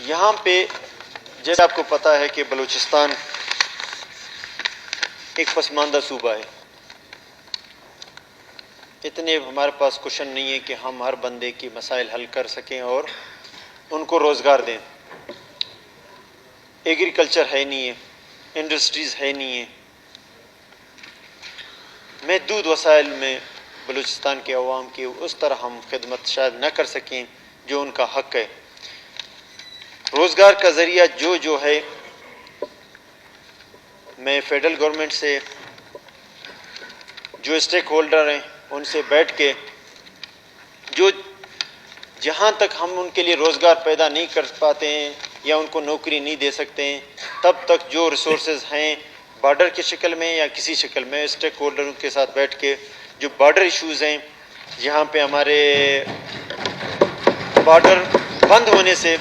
یہاں پہ جیسے آپ کو پتہ ہے کہ بلوچستان ایک پسماندہ صوبہ ہے. اتنے ہمارے پاس کوشن نہیں ہے کہ ہم ہر بندے کی مسائل حل کر سکیں اور ان کو روزگار دیں. ایگریکلچر ہے نہیں ہے, انڈسٹریز ہے نہیں ہے. محدود وسائل میں بلوچستان کے عوام کی اس طرح ہم خدمت شاید نہ کر سکیں جو ان کا حق ہے. روزگار کا ذریعہ جو ہے, میں فیڈرل گورنمنٹ سے جو اسٹیک ہولڈر ہیں ان سے بیٹھ کے جہاں تک ہم ان کے لیے روزگار پیدا نہیں کر پاتے ہیں یا ان کو نوکری نہیں دے سکتے ہیں, تب تک جو ریسورسز ہیں بارڈر کی شکل میں یا کسی شکل میں اسٹیک ہولڈروں کے ساتھ بیٹھ کے جو بارڈر ایشوز ہیں, جہاں پہ ہمارے بارڈر بند ہونے سے,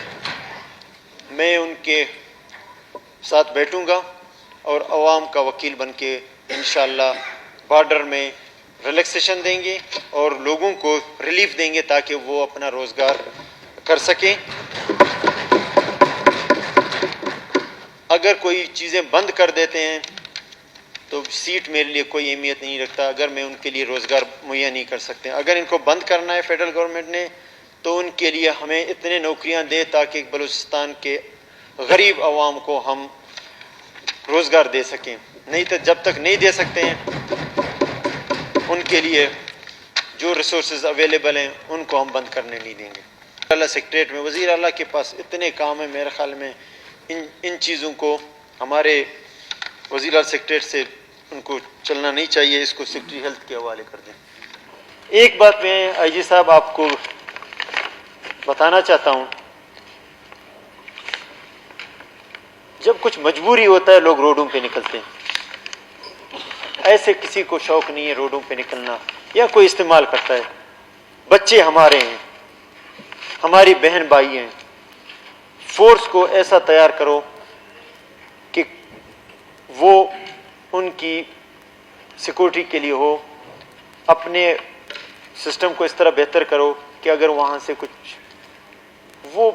میں ان کے ساتھ بیٹھوں گا اور عوام کا وکیل بن کے انشاءاللہ بارڈر میں ریلیکسیشن دیں گے اور لوگوں کو ریلیف دیں گے تاکہ وہ اپنا روزگار کر سکیں. اگر کوئی چیزیں بند کر دیتے ہیں تو سیٹ میرے لیے کوئی اہمیت نہیں رکھتا اگر میں ان کے لیے روزگار مہیا نہیں کر سکتے. اگر ان کو بند کرنا ہے فیڈرل گورنمنٹ نے تو ان کے لیے ہمیں اتنے نوکریاں دے تاکہ بلوچستان کے غریب عوام کو ہم روزگار دے سکیں. نہیں تو جب تک نہیں دے سکتے ہیں ان کے لیے جو ریسورسز اویلیبل ہیں ان کو ہم بند کرنے نہیں دیں گے. اللہ سیکریٹریٹ میں وزیر اعلیٰ کے پاس اتنے کام ہیں, میرے خیال میں ان چیزوں کو ہمارے وزیر اعلیٰ سیکریٹریٹ سے ان کو چلنا نہیں چاہیے, اس کو سیکریٹری ہیلتھ کے حوالے کر دیں. ایک بات میں آئی جی صاحب آپ کو بتانا چاہتا ہوں, جب کچھ مجبوری ہوتا ہے لوگ روڈوں پہ نکلتے ہیں. ایسے کسی کو شوق نہیں ہے روڈوں پہ نکلنا یا کوئی استعمال کرتا ہے. بچے ہمارے ہیں, ہماری بہن بھائی ہیں. فورس کو ایسا تیار کرو کہ وہ ان کی سیکورٹی کے لیے ہو. اپنے سسٹم کو اس طرح بہتر کرو کہ اگر وہاں سے کچھ وہ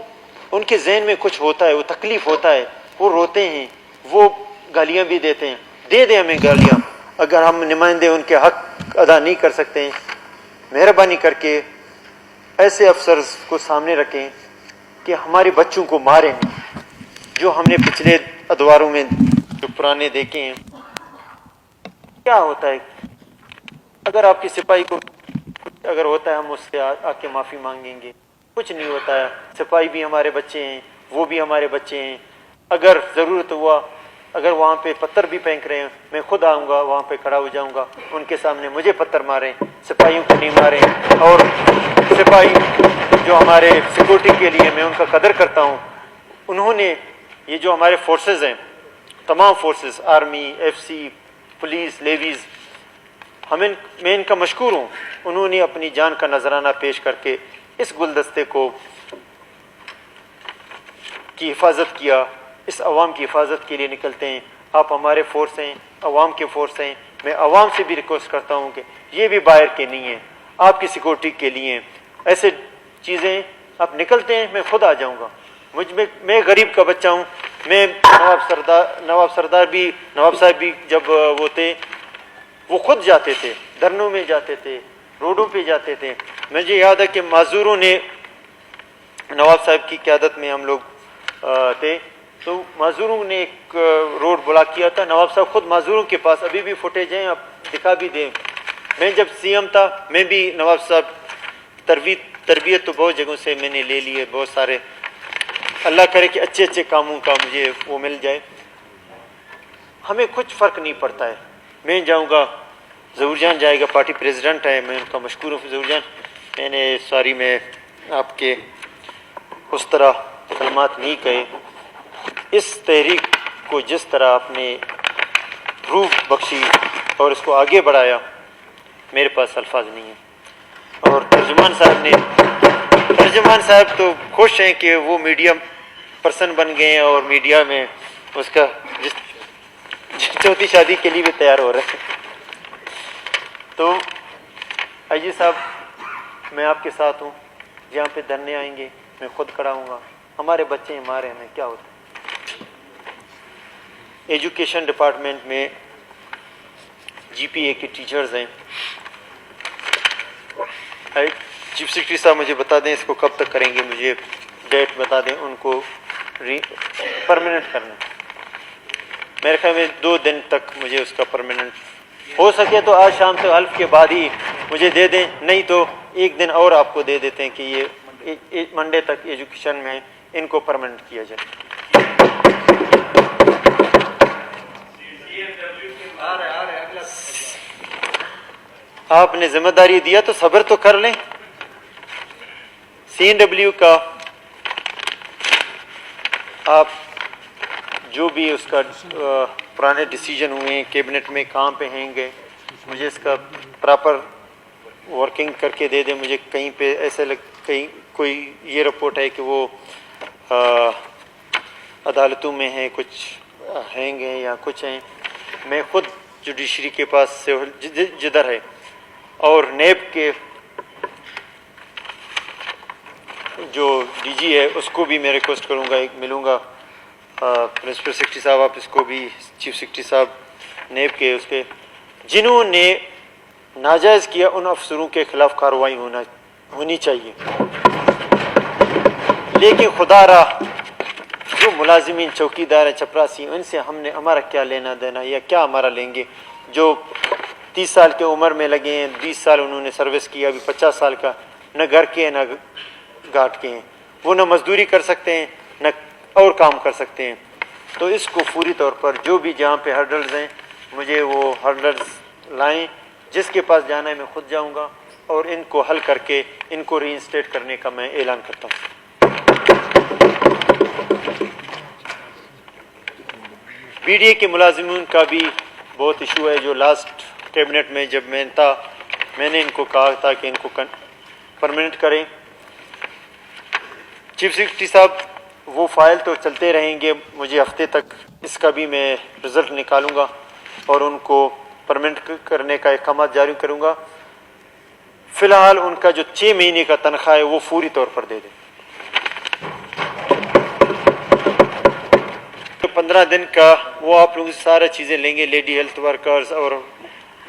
ان کے ذہن میں کچھ ہوتا ہے, وہ تکلیف ہوتا ہے, وہ روتے ہیں, وہ گالیاں بھی دیتے ہیں. دے دیں ہمیں گالیاں اگر ہم نمائندے ان کے حق ادا نہیں کر سکتے ہیں. مہربانی کر کے ایسے افسرز کو سامنے رکھیں کہ ہمارے بچوں کو ماریں, جو ہم نے پچھلے ادواروں میں جو پرانے دیکھے ہیں. کیا ہوتا ہے اگر آپ کی سپاہی کو اگر ہوتا ہے ہم اس سے آ کے معافی مانگیں گے, کچھ نہیں ہوتا ہے. سپاہی بھی ہمارے بچے ہیں, وہ بھی ہمارے بچے ہیں. اگر ضرورت ہوا, اگر وہاں پہ پتھر بھی پھینک رہے ہیں, میں خود آؤں گا وہاں پہ کھڑا ہو جاؤں گا ان کے سامنے, مجھے پتھر ماریں, سپاہیوں کو نہیں ماریں. اور سپاہی جو ہمارے سیکورٹی کے لیے, میں ان کا قدر کرتا ہوں. انہوں نے یہ جو ہمارے فورسز ہیں, تمام forces, army, F C, police, levies, میں ان کا مشکور ہوں. انہوں نے اپنی جان کا نذرانہ پیش کر کے اس گلدستے کی حفاظت کیا. اس عوام کی حفاظت کے لیے نکلتے ہیں. آپ ہمارے فورس ہیں, عوام کے فورس ہیں. میں عوام سے بھی ریکویسٹ کرتا ہوں کہ یہ بھی باہر کے نہیں ہیں, آپ کی سیکورٹی کے لیے ایسے چیزیں آپ نکلتے ہیں, میں خود آ جاؤں گا. میں غریب کا بچہ ہوں. میں نواب صاحب بھی جب وہ تھے, وہ خود جاتے تھے, دھرنوں میں جاتے تھے, روڈوں پہ جاتے تھے. مجھے یاد ہے کہ معذوروں نے نواب صاحب کی قیادت میں ہم لوگ تھے, تو معذوروں نے ایک روڈ بلاک کیا تھا. نواب صاحب خود معذوروں کے پاس, ابھی بھی فوٹیج ہیں, آپ دکھا بھی دیں. میں جب سی ایم تھا, میں بھی نواب صاحب تربیت تو بہت جگہوں سے میں نے لے لی ہے, بہت سارے. اللہ کرے کہ اچھے اچھے کاموں کا مجھے وہ مل جائے. ہمیں کچھ فرق نہیں پڑتا ہے. میں جاؤں گا, ظہور جان جائے گا, پارٹی پریزیڈنٹ ہے, میں ان کا مشکور ہوں. ظہور جان, میں آپ کے اس طرح کلمات نہیں کہے. اس تحریک کو جس طرح آپ نے روح بخشی اور اس کو آگے بڑھایا, میرے پاس الفاظ نہیں ہیں. اور ترجمان صاحب تو خوش ہیں کہ وہ میڈیا پرسن بن گئے ہیں اور میڈیا میں اس کا چوتھی شادی کے لیے بھی تیار ہو رہے ہیں. تو آئی جی صاحب, میں آپ کے ساتھ ہوں. جہاں پہ دھرنے آئیں گے میں خود کھڑا ہوں گا. ہمارے بچے ہمارے ہمیں کیا ہوتا ہے. ایجوکیشن ڈپارٹمنٹ میں جی پی اے کے ٹیچرز ہیں. چیف سیکرٹری صاحب مجھے بتا دیں اس کو کب تک کریں گے, مجھے ڈیٹ بتا دیں ان کو پرماننٹ کرنا. میرے خیال میں 2 دن تک مجھے اس کا پرماننٹ ہو سکے تو آج شام سے حلف کے بعد ہی مجھے دے دیں, نہیں تو 1 دن اور آپ کو دے دیتے ہیں کہ یہ منڈے تک ایجوکیشن میں ان کو پرماننٹ کیا جائے. آپ نے ذمہ داری دیا تو صبر تو کر لیں. سی این ڈبلیو کا آپ جو بھی اس کا پرانے ڈیسیجن ہوئے ہیں کیبنٹ میں کہاں پہ ہیں گے, مجھے اس کا پراپر ورکنگ کر کے دے دیں. مجھے کہیں پہ ایسے کہیں کوئی یہ رپورٹ ہے کہ وہ عدالتوں میں ہیں, کچھ ہیں گے یا کچھ ہیں. میں خود جوڈیشری کے پاس سے جدھر ہے اور نیب کے جو ڈی جی ہے اس کو بھی میں ریکویسٹ کروں گا, ملوں گا پرنسپل سیکرٹری صاحب, آپ اس کو بھی چیف سیکرٹری صاحب نیب کے اس کے جنہوں نے ناجائز کیا ان افسروں کے خلاف کارروائی ہونی چاہیے. لیکن خدا را جو ملازمین چوکیدار چپراسی ان سے ہمارا کیا لینا دینا, یا کیا ہمارا لیں گے. جو 30 سال کے عمر میں لگے ہیں, 20 سال انہوں نے سروس کیا, ابھی 50 سال کا, نہ گھر کے ہیں نہ گھاٹ کے ہیں, وہ نہ مزدوری کر سکتے ہیں نہ اور کام کر سکتے ہیں. تو اس کو پوری طور پر جو بھی جہاں پہ ہرڈلز ہیں مجھے وہ ہرڈلز لائیں. جس کے پاس جانا ہے میں خود جاؤں گا اور ان کو حل کر کے ان کو ری انسٹیٹ کرنے کا میں اعلان کرتا ہوں. بی ڈی اے کے ملازمین کا بھی بہت ایشو ہے. جو لاسٹ کیبنٹ میں جب میں تھا میں نے ان کو کہا تھا کہ ان کو پرماننٹ کریں. چیف سیکرٹری صاحب وہ فائل تو چلتے رہیں گے, مجھے ہفتے تک اس کا بھی میں رزلٹ نکالوں گا اور ان کو پرماننٹ کرنے کا احکامات جاری کروں گا. فی الحال ان کا جو 6 مہینے کا تنخواہ ہے وہ فوری طور پر دے دیں. 15 دن کا وہ آپ لوگ سارا چیزیں لیں گے, لیڈی ہیلتھ ورکرز اور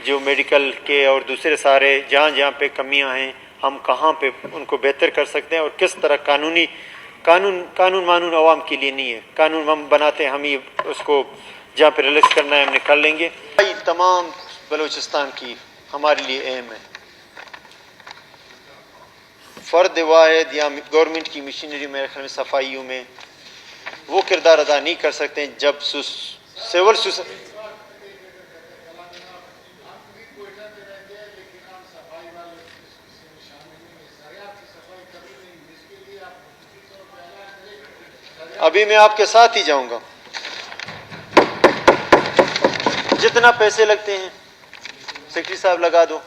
جو میڈیکل کے اور دوسرے سارے جہاں جہاں پہ کمیاں ہیں ہم کہاں پہ ان کو بہتر کر سکتے ہیں اور کس طرح قانون مانون عوام کے لیے نہیں ہے. قانون ہم بناتے ہیں, ہم ہی اس کو جہاں پہ ریلیکس کرنا ہے ہم نکال لیں گے. تمام بلوچستان کی ہمارے لیے اہم ہے. فرد واحد یا گورنمنٹ کی مشینری میرے خیال میں صفائیوں میں وہ کردار ادا نہیں کر سکتے ہیں جب سول ابھی میں آپ کے ساتھ ہی جاؤں گا. جتنا پیسے لگتے ہیں سیکرٹری صاحب لگا دو.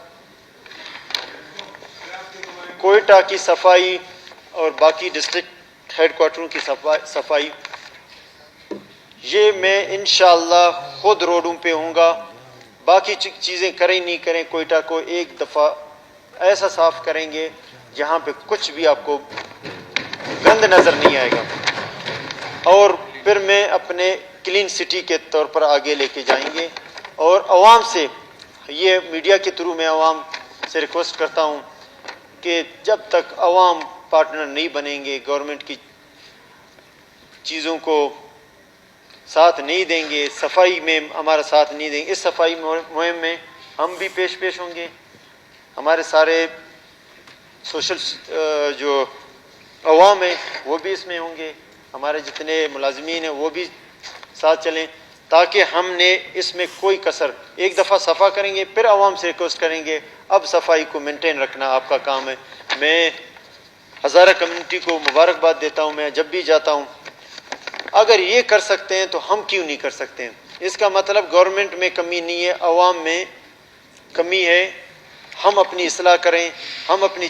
کوئٹہ کی صفائی اور باقی ڈسٹرکٹ ہیڈ کوارٹروں کی صفائی یہ میں انشاءاللہ خود روڈوں پہ ہوں گا. باقی چیزیں کریں نہیں کریں, کوئٹہ کو ایک دفعہ ایسا صاف کریں گے جہاں پہ کچھ بھی آپ کو گند نظر نہیں آئے گا. اور پھر میں اپنے کلین سٹی کے طور پر آگے لے کے جائیں گے. اور عوام سے یہ میڈیا کے تھرو میں عوام سے ریکویسٹ کرتا ہوں کہ جب تک عوام پارٹنر نہیں بنیں گے, گورنمنٹ کی چیزوں کو ساتھ نہیں دیں گے, صفائی میں ہمارا ساتھ نہیں دیں گے, اس صفائی مہم میں ہم بھی پیش ہوں گے, ہمارے سارے سوشل جو عوام ہیں وہ بھی اس میں ہوں گے, ہمارے جتنے ملازمین ہیں وہ بھی ساتھ چلیں تاکہ ہم نے اس میں کوئی کسر. ایک دفعہ صفا کریں گے پھر عوام سے ریکویسٹ کریں گے اب صفائی کو مینٹین رکھنا آپ کا کام ہے. میں ہزارہ کمیونٹی کو مبارکباد دیتا ہوں. میں جب بھی جاتا ہوں اگر یہ کر سکتے ہیں تو ہم کیوں نہیں کر سکتے ہیں. اس کا مطلب گورنمنٹ میں کمی نہیں ہے, عوام میں کمی ہے. ہم اپنی اصلاح کریں, ہم اپنی